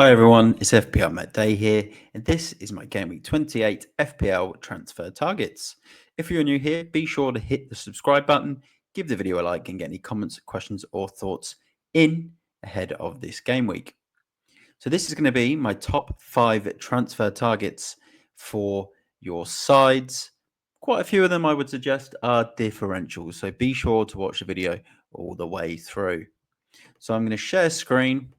Hi everyone, it's FPLMattDay here, and this is my Game Week 28 FPL transfer targets. If you're new here, be sure to hit the subscribe button, give the video a like, and get any comments, questions, or thoughts in ahead of this game week. So this is going to be my top 5 transfer targets for your sides. Quite a few of them I would suggest are differentials, so be sure to watch the video all the way through. So I'm going to share screen.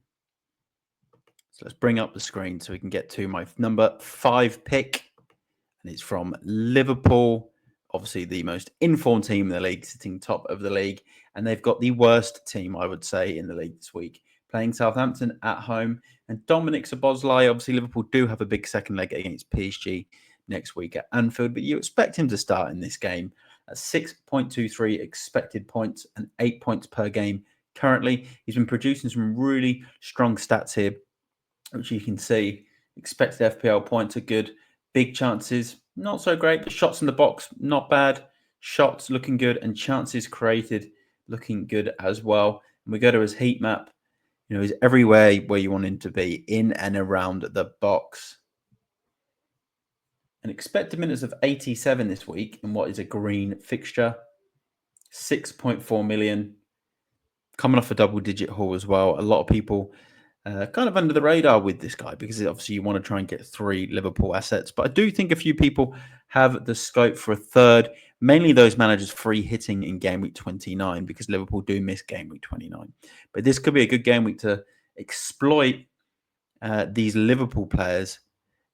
So let's bring up the screen so we can get to my number 5 pick. And it's from Liverpool, obviously the most informed team in the league, sitting top of the league. And they've got the worst team, I would say, in the league this week, playing Southampton at home. And Dominic Szoboszlai, obviously Liverpool do have a big second leg against PSG next week at Anfield, but you expect him to start in this game at 6.23 expected points and 8 points per game. Currently, he's been producing some really strong stats here, which you can see. Expected FPL points are good. Big chances, not so great, but shots in the box, not bad. Shots looking good, and chances created looking good as well. And we go to his heat map. You know, he's everywhere where you want him to be, in and around the box. An expected minutes of 87 this week in what is a green fixture. 6.4 million. Coming off a double-digit haul as well. A lot of people kind of under the radar with this guy because obviously you want to try and get 3 Liverpool assets. But I do think a few people have the scope for a third, mainly those managers free hitting in game week 29 because Liverpool do miss game week 29. But this could be a good game week to exploit these Liverpool players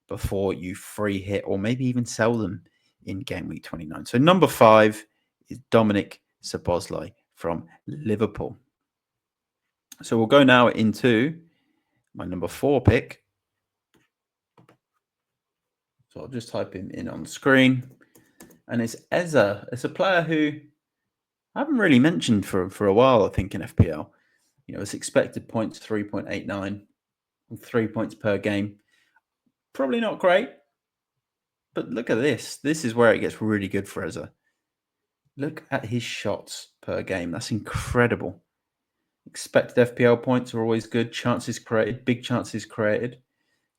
before you free hit or maybe even sell them in game week 29. So number 5 is Dominic Szoboszlai from Liverpool. So we'll go now into my number 4 pick. So I'll just type him in on screen. And it's Eza. It's a player who I haven't really mentioned for a while, I think, in FPL. You know, it's expected points 3.89 and 3 points per game. Probably not great. But look at this. This is where it gets really good for Eza. Look at his shots per game. That's incredible. Expected FPL points are always good. Chances created, big chances created.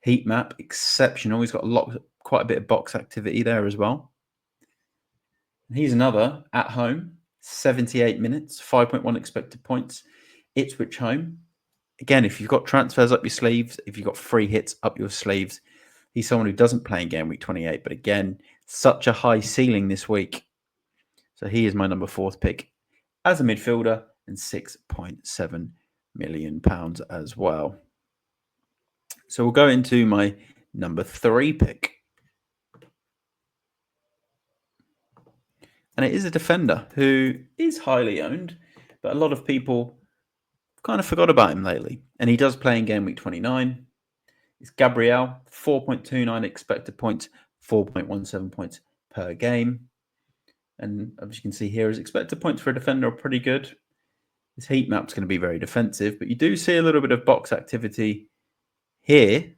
Heat map, exceptional. He's got quite a bit of box activity there as well. And he's another at home, 78 minutes, 5.1 expected points. Ipswich home. Again, if you've got transfers up your sleeves, if you've got free hits up your sleeves, he's someone who doesn't play in game week 28. But again, such a high ceiling this week. So he is my number 4th pick as a midfielder and £6.7 million as well. So we'll go into my number 3 pick. And it is a defender who is highly owned, but a lot of people kind of forgot about him lately. And he does play in game week 29. It's Gabriel, 4.29 expected points, 4.17 points per game. And as you can see here, his expected points for a defender are pretty good. His heat map's going to be very defensive, but you do see a little bit of box activity here.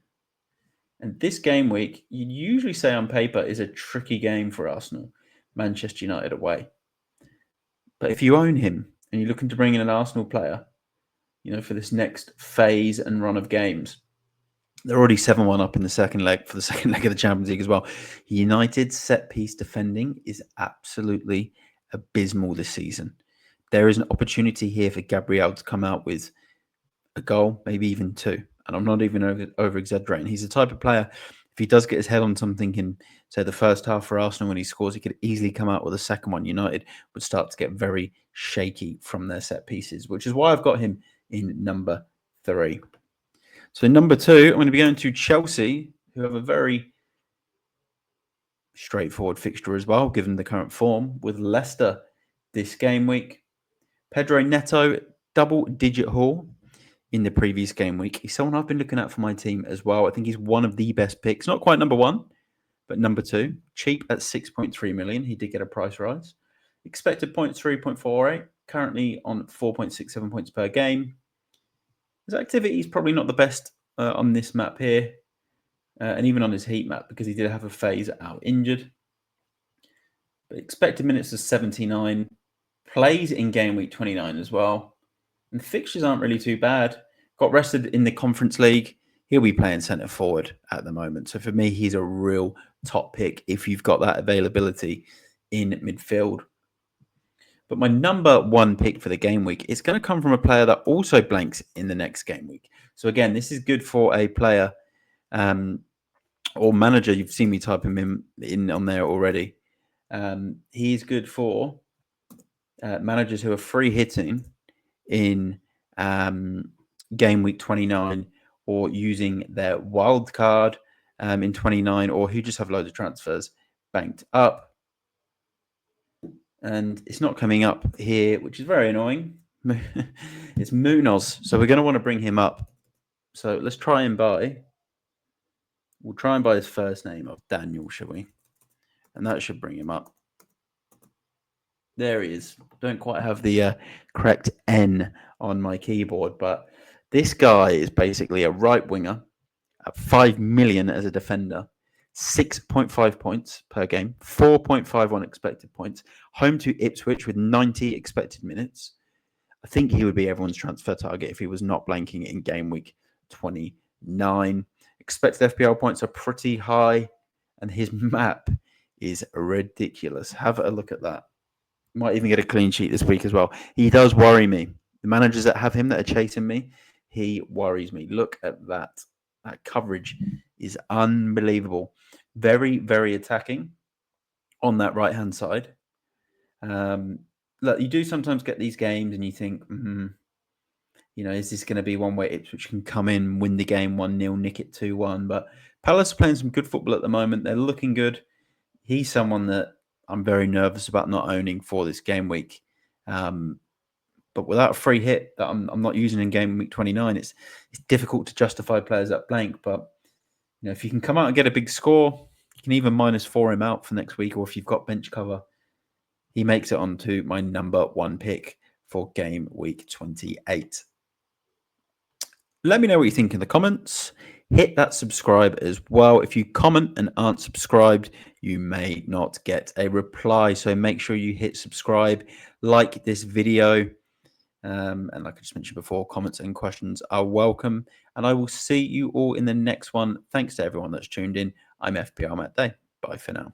And this game week, you'd usually say on paper, is a tricky game for Arsenal. Manchester United away. But if you own him and you're looking to bring in an Arsenal player, you know, for this next phase and run of games, they're already 7-1 up in the second leg for the second leg of the Champions League as well. United's set-piece defending is absolutely abysmal this season. There is an opportunity here for Gabriel to come out with a goal, maybe even 2. And I'm not even over-exaggerating. He's the type of player, if he does get his head on something in, say, the first half for Arsenal when he scores, he could easily come out with a second one. United would start to get very shaky from their set pieces, which is why I've got him in number 3. So number 2, I'm going to be going to Chelsea, who have a very straightforward fixture as well, given the current form, with Leicester this game week. Pedro Neto, double-digit haul in the previous game week. He's someone I've been looking at for my team as well. I think he's one of the best picks. Not quite number 1, but number 2. Cheap at 6.3 million. He did get a price rise. Expected points 3.48. Currently on 4.67 points per game. His activity is probably not the best on this map here. And even on his heat map, because he did have a phase out injured. But expected minutes of 79. Plays in game week 29 as well. And the fixtures aren't really too bad. Got rested in the Conference League. he'll be playing centre forward at the moment. So for me, he's a real top pick if you've got that availability in midfield. But my number one pick for the game week is going to come from a player that also blanks in the next game week. So again, this is good for a player or manager. You've seen me type him in on there already. He's good for managers who are free hitting in game week 29 or using their wild card in 29, or who just have loads of transfers banked up. And it's not coming up here, which is very annoying. It's Munoz. So we're going to want to bring him up. So let's try and buy. We'll try and buy his first name of Daniel, shall we? And that should bring him up. There he is. Don't quite have the correct N on my keyboard, but this guy is basically a right winger at 5 million as a defender, 6.5 points per game, 4.51 expected points, home to Ipswich with 90 expected minutes. I think he would be everyone's transfer target if he was not blanking in game week 29. Expected FPL points are pretty high, and his map is ridiculous. Have a look at that. Might even get a clean sheet this week as well. He does worry me. The managers that have him that are chasing me, he worries me. Look at that. That coverage is unbelievable. Very, very attacking on that right-hand side. Look, you do sometimes get these games and you think, is this going to be one where Ipswich can come in, win the game 1-0, nick it 2-1? But Palace are playing some good football at the moment. They're looking good. He's someone that I'm very nervous about not owning for this game week. But without a free hit that I'm not using in game week 29, it's difficult to justify players at blank. But if you can come out and get a big score, you can even -4 him out for next week. Or if you've got bench cover, he makes it onto my number one pick for game week 28. Let me know what you think in the comments. Hit that subscribe as well. If you comment and aren't subscribed, you may not get a reply. So make sure you hit subscribe, like this video. And like I just mentioned before, comments and questions are welcome. And I will see you all in the next one. Thanks to everyone that's tuned in. I'm FPLMattDay. Bye for now.